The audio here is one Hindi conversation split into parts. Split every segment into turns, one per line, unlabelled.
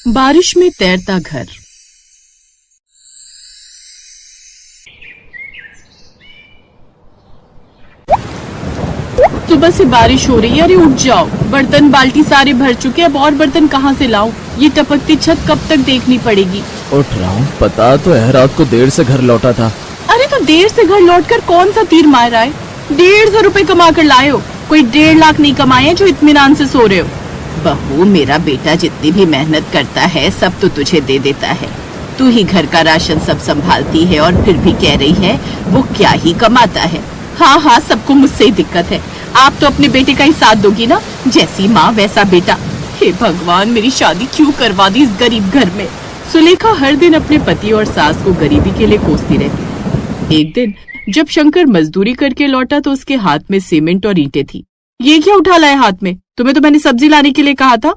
बारिश में तैरता घर। सुबह से बारिश हो रही है। अरे उठ जाओ, बर्तन बाल्टी सारे भर चुके, अब और बर्तन कहाँ से लाऊं? ये टपकती छत कब तक देखनी पड़ेगी।
उठ रहा हूँ, पता तो है रात को देर से घर लौटा था।
अरे तो देर से घर लौटकर कौन सा तीर मार रहा है? 150 रुपए कमा कर लाए हो, कोई 1.5 लाख नहीं कमाए जो इत्मीनान से सो रहे हो। बहू, मेरा बेटा जितनी भी मेहनत करता है सब तो तुझे दे देता है। तू ही घर का राशन सब संभालती है और फिर भी कह रही है वो क्या ही कमाता है। हाँ हाँ, सबको मुझसे ही दिक्कत है। आप तो अपने बेटे का ही साथ दोगी ना, जैसी माँ वैसा बेटा। हे भगवान, मेरी शादी क्यों करवा दी इस गरीब घर में। सुलेखा हर दिन अपने पति और सास को गरीबी के लिए कोसती रहती। एक दिन जब शंकर मजदूरी करके लौटा तो उसके हाथ में सीमेंट और ईंटें थी। ये क्या उठा लाए हाथ में? तुम्हें तो मैंने सब्जी लाने के लिए कहा था।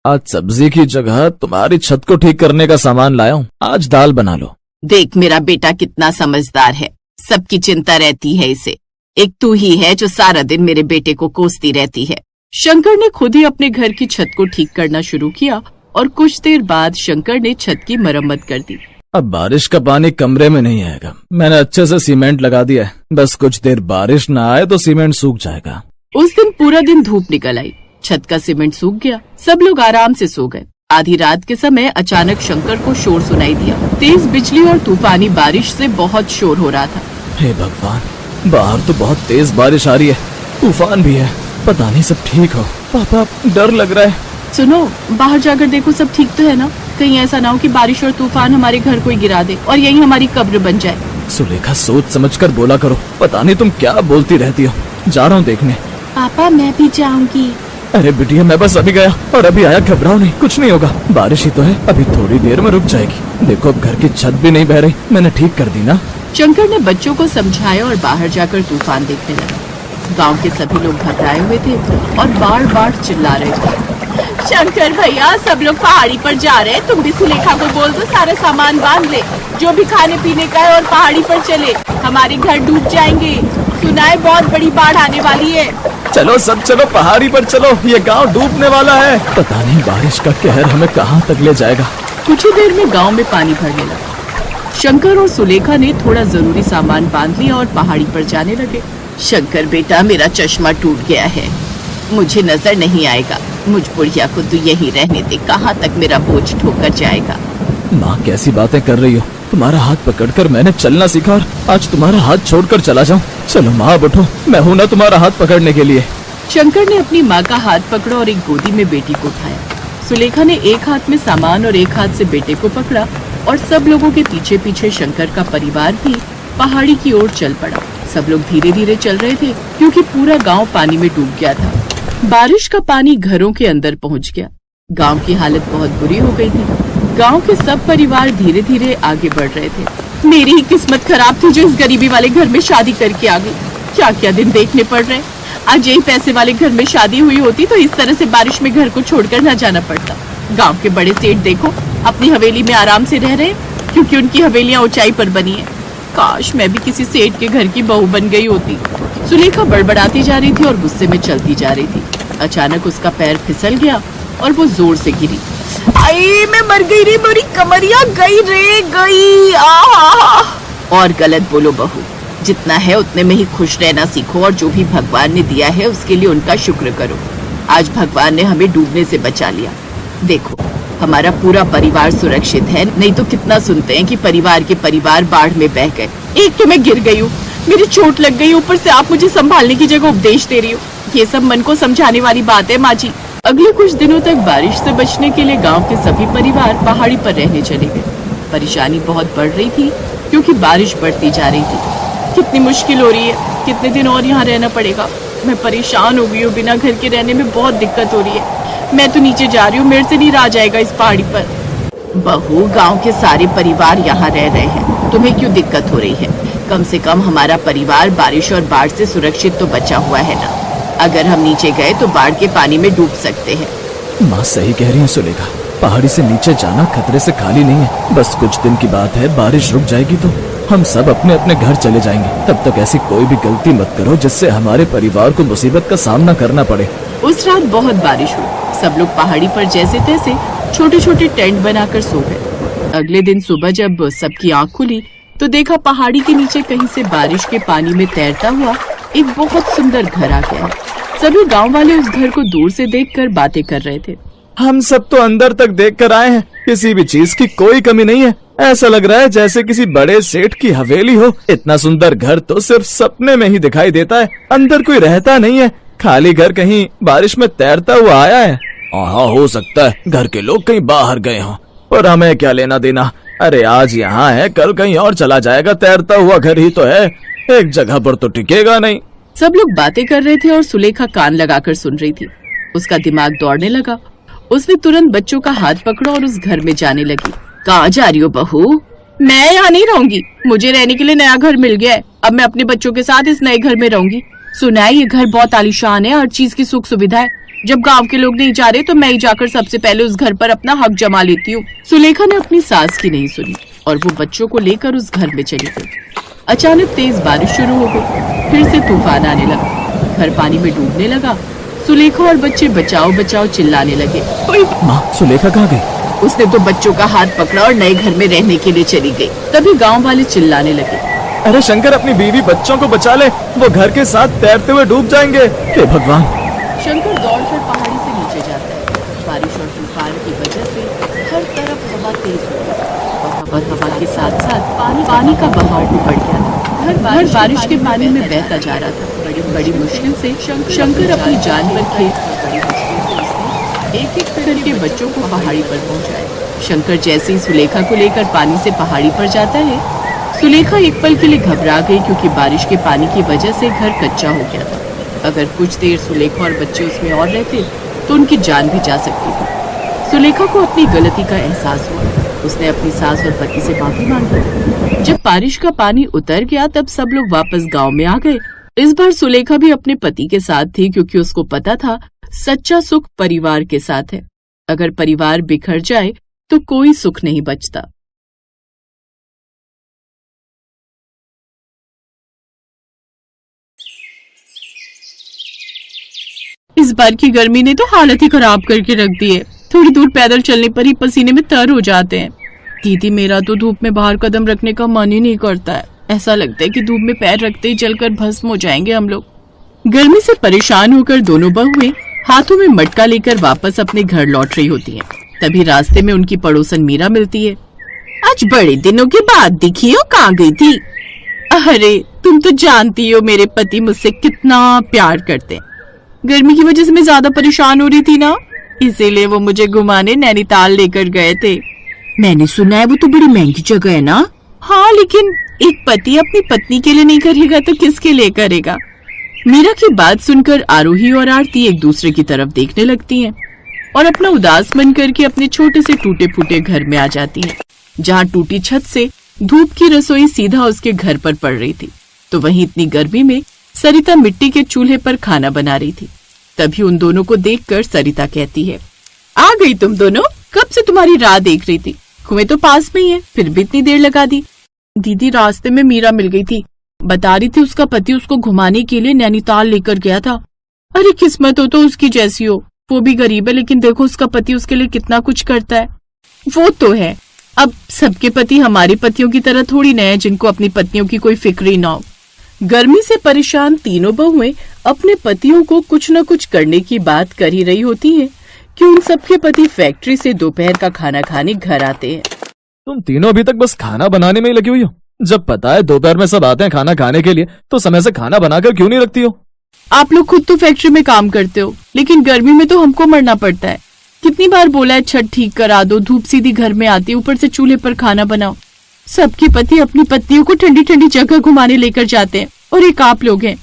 आज सब्जी की जगह तुम्हारी छत को ठीक करने का सामान लाया हूँ, आज दाल बना लो।
देख मेरा बेटा कितना समझदार है, सबकी चिंता रहती है इसे। एक तू ही है जो सारा दिन मेरे बेटे को कोसती रहती है। शंकर ने खुद ही अपने घर की छत को ठीक करना शुरू किया और कुछ देर बाद शंकर ने छत की मरम्मत कर दी।
अब बारिश का पानी कमरे में नहीं आएगा, मैंने अच्छे से सीमेंट लगा दिया है। बस कुछ देर बारिश न आए तो सीमेंट सूख जाएगा।
उस दिन पूरा दिन धूप निकल आई, छत का सीमेंट सूख गया, सब लोग आराम से सो गए। आधी रात के समय अचानक शंकर को शोर सुनाई दिया। तेज बिजली और तूफानी बारिश से बहुत शोर हो रहा था।
हे भगवान, बाहर तो बहुत तेज बारिश आ रही है, तूफान भी है, पता नहीं सब ठीक हो। पापा, डर लग रहा है।
सुनो, बाहर जाकर देखो सब ठीक तो है ना? कहीं ऐसा ना हो कि बारिश और तूफान हमारे घर को ही गिरा दे और यही हमारी कब्र बन जाए।
सुलेखा, सोच समझकर बोला करो, पता नहीं तुम क्या बोलती रहती हो। जा रहा हूँ देखने।
पापा, मैं भी जाऊंगी।
अरे बिटिया, मैं बस अभी गया और अभी आया, घबराओ नहीं, कुछ नहीं होगा। बारिश ही तो है, अभी थोड़ी देर में रुक जाएगी। देखो अब घर की छत भी नहीं बह रही, मैंने ठीक कर दी ना।
शंकर ने बच्चों को समझाया और बाहर जाकर तूफान देखने लगा। गांव के सभी लोग घबराए हुए थे और बार बार चिल्ला रहे थे, शंकर भैया, सब लोग पहाड़ी पर जा रहे हैं, तुम भी सुलेखा को बोल दो सारा सामान बांध ले, जो भी खाने पीने का है, और पहाड़ी पर चले, हमारे घर डूब जाएंगे। सुना है बहुत बड़ी बाढ़ आने वाली है।
चलो सब चलो, पहाड़ी पर चलो, ये गांव डूबने वाला है। पता नहीं बारिश का कहर हमें कहाँ तक ले जाएगा।
कुछ ही देर में गांव में पानी भरने लगा। शंकर और सुलेखा ने थोड़ा जरूरी सामान बांध लिया और पहाड़ी पर जाने लगे। शंकर बेटा, मेरा चश्मा टूट गया है, मुझे नजर नहीं आएगा। मुझ बुढ़िया को तू यहीं रहने दे, कहाँ तक मेरा बोझ ठोकर जाएगा।
माँ, कैसी बातें कर रही हो? तुम्हारा हाथ पकड़कर मैंने चलना सीखा और आज तुम्हारा हाथ छोड़कर चला जाऊं? चलो माँ, अब उठो, मैं हूं ना तुम्हारा हाथ पकड़ने के लिए।
शंकर ने अपनी माँ का हाथ पकड़ा और एक गोदी में बेटी को उठाया। सुलेखा ने एक हाथ में सामान और एक हाथ से बेटे को पकड़ा और सब लोगों के पीछे पीछे शंकर का परिवार भी पहाड़ी की ओर चल पड़ा। सब लोग धीरे धीरे चल रहे थे क्योंकि पूरा गांव पानी में डूब गया था। बारिश का पानी घरों के अंदर पहुंच गया। गांव की हालत बहुत बुरी हो गई थी। गांव के सब परिवार धीरे धीरे आगे बढ़ रहे थे। मेरी ही किस्मत खराब थी जो इस गरीबी वाले घर में शादी करके आ गई। क्या क्या दिन देखने पड़ रहे। आज यही पैसे वाले घर में शादी हुई होती तो इस तरह से बारिश में घर को छोड़कर न जाना पड़ता। गांव के बड़े सेठ देखो, अपनी हवेली में आराम से रह रहे क्योंकि उनकी हवेलियां ऊंचाई पर बनी है। काश मैं भी किसी सेठ के घर की बहू बन गई होती। सुलेखा बड़बड़ाती जा रही थी और गुस्से में चलती जा रही थी। अचानक उसका पैर फिसल गया और वो जोर से गिरी। आई, मैं मर गई रे, मेरी कमरिया गई रे, गई। और गलत बोलो बहू, जितना है उतने में ही खुश रहना सीखो और जो भी भगवान ने दिया है उसके लिए उनका शुक्र करो। आज भगवान ने हमें डूबने से बचा लिया। देखो, हमारा पूरा परिवार सुरक्षित है, नहीं तो कितना सुनते हैं कि परिवार के परिवार बाढ़ में बह गए। एक तो मैं गिर गई हूँ, मेरी चोट लग गई, ऊपर से आप मुझे संभालने की जगह उपदेश दे रही हो। ये सब मन को समझाने वाली बात है माँ जी। अगले कुछ दिनों तक बारिश से बचने के लिए गांव के सभी परिवार पहाड़ी पर रहने चले गए। परेशानी बहुत बढ़ रही थी क्योंकि बारिश बढ़ती जा रही थी। कितनी मुश्किल हो रही है, कितने दिन और यहाँ रहना पड़ेगा। मैं परेशान हो गई हूँ, बिना घर के रहने में बहुत दिक्कत हो रही है। मैं तो नीचे जा रही हूँ, मेरे से नहीं रहा जाएगा इस पहाड़ी पर। बहू, गांव के सारे परिवार यहाँ रह रहे हैं, तुम्हें क्यों दिक्कत हो रही है? कम से कम हमारा परिवार बारिश और बाढ़ से सुरक्षित तो बचा हुआ है ना। अगर हम नीचे गए तो बाढ़ के पानी में डूब सकते हैं।
माँ सही कह रही है सुलेखा, पहाड़ी से नीचे जाना खतरे से खाली नहीं है। बस कुछ दिन की बात है, बारिश रुक जाएगी तो हम सब अपने अपने घर चले जाएंगे। तब तक ऐसी कोई भी गलती मत करो जिससे हमारे परिवार को मुसीबत का सामना करना पड़े।
उस रात बहुत बारिश हुई। सब लोग पहाड़ी पर जैसे तैसे छोटे छोटे टेंट बनाकर सो गए। अगले दिन सुबह जब सबकी आंख खुली तो देखा पहाड़ी के नीचे कहीं से बारिश के पानी में तैरता हुआ एक बहुत सुंदर घर आ गया है। सभी गांव वाले उस घर को दूर से देखकर बातें कर रहे थे।
हम सब तो अंदर तक देख कर आए हैं, किसी भी चीज की कोई कमी नहीं है। ऐसा लग रहा है जैसे किसी बड़े सेठ की हवेली हो। इतना सुंदर घर तो सिर्फ सपने में ही दिखाई देता है, अंदर कोई रहता नहीं है। खाली घर कहीं बारिश में तैरता हुआ आया है। हाँ, हो सकता है घर के लोग कहीं बाहर गए हों, और हमें क्या लेना देना। अरे आज यहाँ है, कल कहीं और चला जाएगा। तैरता हुआ घर ही तो है, एक जगह पर तो टिकेगा नहीं।
सब लोग बातें कर रहे थे और सुलेखा कान लगाकर सुन रही थी। उसका दिमाग दौड़ने लगा। उसने तुरंत बच्चों का हाथ पकड़ा और उस घर में जाने लगी। कहाँ जा रही हो बहू? मैं यहाँ नहीं रहूंगी, मुझे रहने के लिए नया घर मिल गया है। अब मैं अपने बच्चों के साथ इस नए घर में रहूंगी। सुना है ये घर बहुत आलीशान है, हर चीज की सुख सुविधा है। जब गांव के लोग नहीं जा रहे तो मैं ही जाकर सबसे पहले उस घर पर अपना हक जमा लेती हूँ। सुलेखा ने अपनी सास की नहीं सुनी और वो बच्चों को लेकर उस घर में चली गई। अचानक तेज बारिश शुरू हो गई। फिर से तूफान आने लगा। घर पानी में डूबने लगा। सुलेखा और बच्चे बचाओ बचाओ चिल्लाने लगे।
माँ, सुलेखा कहाँ गई?
उसने तो बच्चों का हाथ पकड़ा और नए घर में रहने के लिए चली गई। तभी गांव वाले चिल्लाने लगे,
अरे शंकर, अपनी बीवी बच्चों को बचा ले, वो घर के साथ तैरते हुए डूब जाएंगे। हे भगवान!
शंकर दौड़कर पहाड़ी से नीचे जाता है। बारिश और तूफान की वजह से हर तरफ हवा तेज हो गई और हवा के साथ साथ पानी का बहाव भी बढ़ गया था। घर बारिश के पानी में बहता जा रहा था। बड़ी मुश्किल से शंकर अपनी जान बचाए। एक एक करके बच्चों को पहाड़ी पर पहुंचाया। शंकर जैसे ही सुलेखा को लेकर पानी से पहाड़ी पर जाता है, सुलेखा एक पल के लिए घबरा गई क्योंकि बारिश के पानी की वजह से घर कच्चा हो गया था। अगर कुछ देर सुलेखा और बच्चे उसमें और रहते तो उनकी जान भी जा सकती थी। सुलेखा को अपनी गलती का एहसास हुआ। उसने अपनी सास और पति से माफी मांगी। जब बारिश का पानी उतर गया तब सब लोग वापस गांव में आ गए। इस बार सुलेखा भी अपने पति के साथ थी क्योंकि उसको पता था सच्चा सुख परिवार के साथ है। अगर परिवार बिखर जाए तो कोई सुख नहीं बचता। इस बार की गर्मी ने तो हालत ही खराब करके रख दी है। थोड़ी दूर पैदल चलने पर ही पसीने में तर हो जाते हैं। दीदी, मेरा तो धूप में बाहर कदम रखने का मन ही नहीं करता है। ऐसा लगता है कि धूप में पैर रखते ही जलकर भस्म हो जाएंगे हम लोग। गर्मी से परेशान होकर दोनों बहुएं हाथों में मटका लेकर वापस अपने घर लौट रही होती हैं। तभी रास्ते में उनकी पड़ोसन मीरा मिलती है। आज बड़े दिनों के बाद दिखी हो, कहाँ गई थी? अरे तुम तो जानती हो मेरे पति मुझसे कितना प्यार करते हैं। गर्मी की वजह से मैं ज्यादा परेशान हो रही थी ना, इसीलिए वो मुझे घुमाने नैनीताल लेकर गए थे। मैंने सुना है वो तो बड़ी महंगी जगह है ना? हाँ, लेकिन एक पति अपनी पत्नी के लिए नहीं करेगा तो किसके लिए करेगा? मीरा की बात सुनकर आरोही और आरती एक दूसरे की तरफ देखने लगती हैं और अपना उदास मन करके अपने छोटे से टूटे फूटे घर में आ जाती हैं, जहाँ टूटी छत से धूप की रसोई सीधा उसके घर पर पड़ रही थी। तो वहीं इतनी गर्मी में सरिता मिट्टी के चूल्हे पर खाना बना रही थी। तभी उन दोनों को देखकर सरिता कहती है, आ गई तुम दोनों? कब से तुम्हारी राह देख रही थी। कुएं तो पास में ही है, फिर भी इतनी देर लगा दी। दीदी, रास्ते में मीरा मिल गई थी, बता रही थी उसका पति उसको घुमाने के लिए नैनीताल लेकर गया था। अरे किस्मत हो तो उसकी जैसी हो, वो भी गरीब है लेकिन देखो उसका पति उसके लिए कितना कुछ करता है। वो तो है, अब सबके पति हमारे पतियों की तरह थोड़ी न है जिनको अपनी पत्नियों की कोई फिक्र ही ना हो। गर्मी से परेशान तीनों बहुएं अपने पतियों को कुछ न कुछ करने की बात कर ही रही होती हैं कि उन सबके पति फैक्ट्री से दोपहर का खाना खाने घर आते हैं।
तुम तीनों अभी तक बस खाना बनाने में ही लगी हुई हो। जब पता है दोपहर में सब आते हैं खाना खाने के लिए, तो समय से खाना बनाकर क्यों नहीं रखती हो?
आप लोग खुद तो फैक्ट्री में काम करते हो, लेकिन गर्मी में तो हमको मरना पड़ता है। कितनी बार बोला है छत ठीक करा दो, धूप सीधी घर में आती, ऊपर से चूल्हे पर खाना बनाओ। सबके पति अपनी पत्नियों को ठंडी ठंडी जगह घुमाने लेकर जाते हैं और एक आप लोग हैं।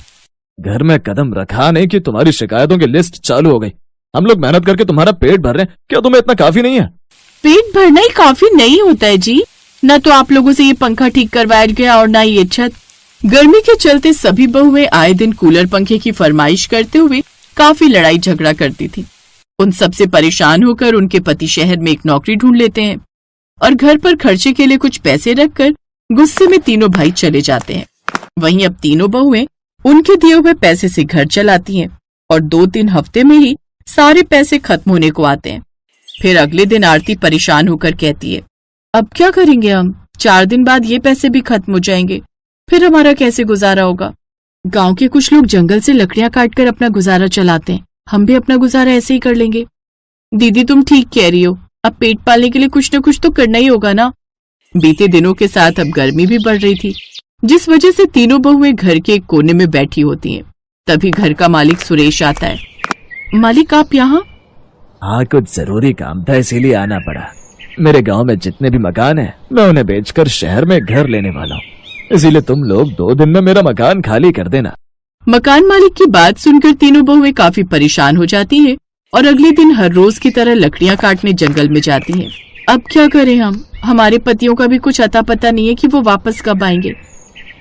घर में कदम रखा नहीं कि तुम्हारी शिकायतों की लिस्ट चालू हो गई। हम लोग मेहनत करके तुम्हारा पेट भर रहे हैं, क्या तुम्हें इतना काफी नहीं है?
पेट भरना ही काफी नहीं होता है जी। न तो आप लोगों से ये पंखा ठीक करवाया गया और न ये छत। गर्मी के चलते सभी बहुएं आए दिन कूलर पंखे की फरमाइश करते हुए काफी लड़ाई झगड़ा करती थी। उन सबसे परेशान होकर उनके पति शहर में एक नौकरी ढूंढ लेते हैं और घर पर खर्चे के लिए कुछ पैसे रखकर गुस्से में तीनों भाई चले जाते हैं। वहीं अब तीनों बहुएं उनके दिए हुए पैसे से घर चलाती हैं और 2-3 हफ्ते में ही सारे पैसे खत्म होने को आते हैं। फिर अगले दिन आरती परेशान होकर कहती है, अब क्या करेंगे हम? 4 दिन बाद ये पैसे भी खत्म हो जाएंगे, फिर हमारा कैसे गुजारा होगा? गांव के कुछ लोग जंगल से लकड़ियां काटकर अपना गुजारा चलाते हैं, हम भी अपना गुजारा ऐसे ही कर लेंगे। दीदी तुम ठीक कह रही हो, अब पेट पालने के लिए कुछ न कुछ तो करना ही होगा ना। बीते दिनों के साथ अब गर्मी भी बढ़ रही थी, जिस वजह से तीनों बहुएं घर के एक कोने में बैठी होती हैं। तभी घर का मालिक सुरेश आता है। मालिक आप यहाँ?
हाँ, कुछ जरूरी काम था इसीलिए आना पड़ा। मेरे गांव में जितने भी मकान हैं, मैं उन्हें बेचकर शहर में घर लेने वाला हूँ, इसीलिए तुम लोग 2 दिन में मेरा मकान खाली कर देना।
मकान मालिक की बात सुनकर तीनों बहुएं काफी परेशान हो जाती हैं और अगले दिन हर रोज की तरह लकड़ियां काटने जंगल में जाती हैं। अब क्या करें हम? हमारे पतियों का भी कुछ अता पता नहीं है कि वो वापस कब आएंगे।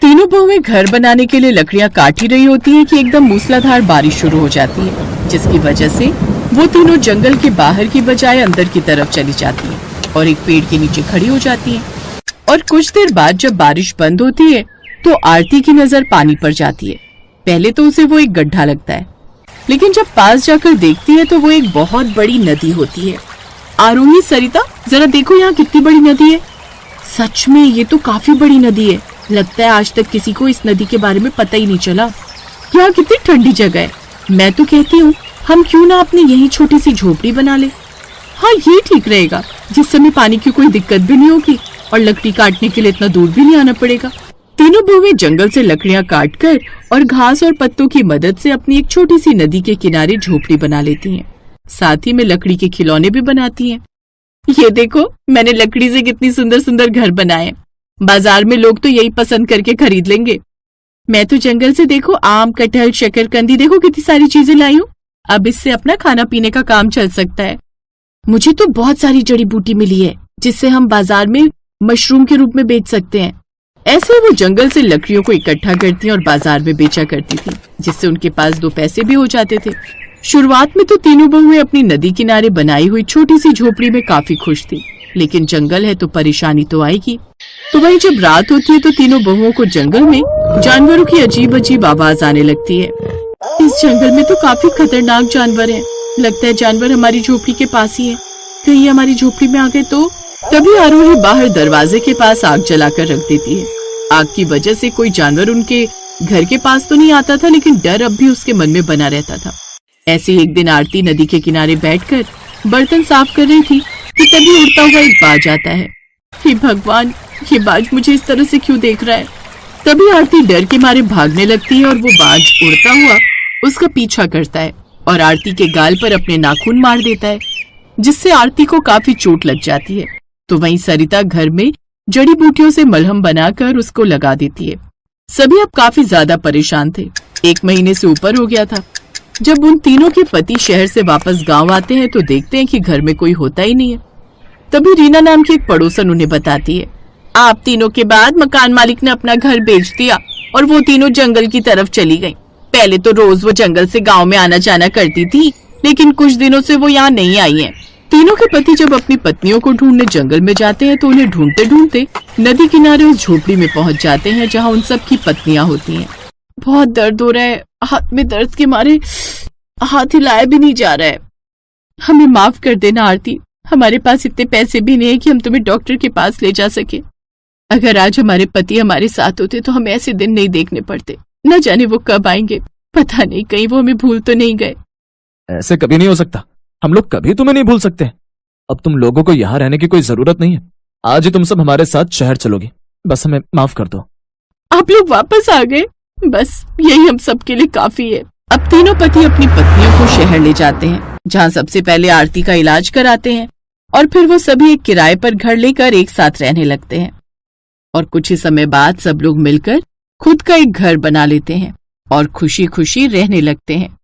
तीनों बहुएं घर बनाने के लिए लकड़ियां काट ही रही होती हैं कि एकदम मूसलाधार बारिश शुरू हो जाती है, जिसकी वजह से वो तीनों जंगल के बाहर की बजाय अंदर की तरफ चली जाती हैं और एक पेड़ के नीचे खड़ी हो जाती हैं। और कुछ देर बाद जब बारिश बंद होती है तो आरती की नजर पानी पर जाती है। पहले तो उसे वो एक गड्ढा लगता है, लेकिन जब पास जाकर देखती है तो वो एक बहुत बड़ी नदी होती है। आरोही, सरिता जरा देखो यहाँ कितनी बड़ी नदी है। सच में ये तो काफी बड़ी नदी है। लगता है आज तक किसी को इस नदी के बारे में पता ही नहीं चला। यहाँ कितनी ठंडी जगह है। मैं तो कहती हूँ हम क्यों ना अपनी यही छोटी सी झोपड़ी बना ले। हाँ, ये ठीक रहेगा, जिस समय पानी की कोई दिक्कत भी नहीं होगी और लकड़ी काटने के लिए इतना दूर भी नहीं आना पड़ेगा। तीनों बहुएं जंगल से लकड़ियां काटकर और घास और पत्तों की मदद से अपनी एक छोटी सी नदी के किनारे झोपड़ी बना लेती हैं। साथ ही में लकड़ी के खिलौने भी बनाती हैं। ये देखो, मैंने लकड़ी से कितनी सुंदर सुंदर घर बनाए। बाजार में लोग तो यही पसंद करके खरीद लेंगे। मैं तो जंगल से देखो आम, कटहल, शकरकंदी, देखो कितनी सारी चीजें लाई हूँ। अब इससे अपना खाना पीने का काम चल सकता है। मुझे तो बहुत सारी जड़ी बूटी मिली है जिससे हम बाजार में मशरूम के रूप में बेच सकते हैं। ऐसे वो जंगल से लकड़ियों को इकट्ठा करती और बाजार में बेचा करती थी, जिससे उनके पास 2 पैसे भी हो जाते थे। शुरुआत में तो तीनों बहुएं अपनी नदी किनारे बनाई हुई छोटी सी झोपड़ी में काफी खुश थी, लेकिन जंगल है तो परेशानी तो आएगी। तो वहीं जब रात होती है तो तीनों बहुओं को जंगल में जानवरों की अजीब अजीब आवाज आने लगती है। इस जंगल में तो काफी खतरनाक जानवर हैं। लगता है जानवर हमारी झोपड़ी के पास ही है। कहीं ये हमारी झोपड़ी में आ गए तो? तभी आरोही बाहर दरवाजे के पास आग जलाकर रख देती है। आग की वजह से कोई जानवर उनके घर के पास तो नहीं आता था, लेकिन डर अब भी उसके मन में बना रहता था। ऐसे एक दिन आरती नदी के किनारे बैठकर बर्तन साफ कर रही थी कि तभी उड़ता हुआ एक बाज आता है। हे भगवान, ये बाज मुझे इस तरह से क्यों देख रहा है? तभी आरती डर के मारे भागने लगती है और वो बाज उड़ता हुआ उसका पीछा करता है और आरती के गाल पर अपने नाखून मार देता है, जिससे आरती को काफी चोट लग जाती है। तो वहीं सरिता घर में जड़ी बूटियों से मलहम बनाकर उसको लगा देती है। सभी अब काफी ज्यादा परेशान थे। 1 महीने से ऊपर हो गया था। जब उन तीनों के पति शहर से वापस गांव आते हैं तो देखते हैं कि घर में कोई होता ही नहीं है। तभी रीना नाम की एक पड़ोसन उन्हें बताती है, आप तीनों के बाद मकान मालिक ने अपना घर बेच दिया और वो तीनों जंगल की तरफ चली गई। पहले तो रोज वो जंगल से गांव में आना जाना करती थी, लेकिन कुछ दिनों से वो यहाँ नहीं आई है। तीनों के पति जब अपनी पत्नियों को ढूंढने जंगल में जाते हैं तो उन्हें ढूंढते ढूंढते नदी किनारे उस झोपड़ी में पहुंच जाते हैं जहाँ उन सब की पत्नियां होती हैं। बहुत दर्द हो रहा है, हाथ में दर्द के मारे हाथ हिलाया भी नहीं जा रहा है। हमें माफ कर देना आरती, हमारे पास इतने पैसे भी नहीं है कि हम तुम्हें डॉक्टर के पास ले जा सके। अगर आज हमारे पति हमारे साथ होते तो हमें ऐसे दिन नहीं देखने पड़ते। न जाने वो कब आएंगे, पता नहीं कहीं वो हमें भूल तो नहीं गए।
ऐसे कभी नहीं हो सकता, हम लोग कभी तुम्हें नहीं भूल सकते। अब तुम लोगों को यहाँ रहने की कोई जरूरत नहीं है। आज ही तुम सब हमारे साथ शहर चलोगी, बस हमें माफ कर दो।
आप लोग वापस आ गए, बस यही हम सब के लिए काफी है। अब तीनों पति अपनी पत्नियों को शहर ले जाते हैं, जहाँ सबसे पहले आरती का इलाज कराते हैं और फिर वो सभी एक किराए पर घर लेकर एक साथ रहने लगते हैं। और कुछ ही समय बाद सब लोग मिलकर खुद का एक घर बना लेते हैं और खुशी खुशी रहने लगते हैं।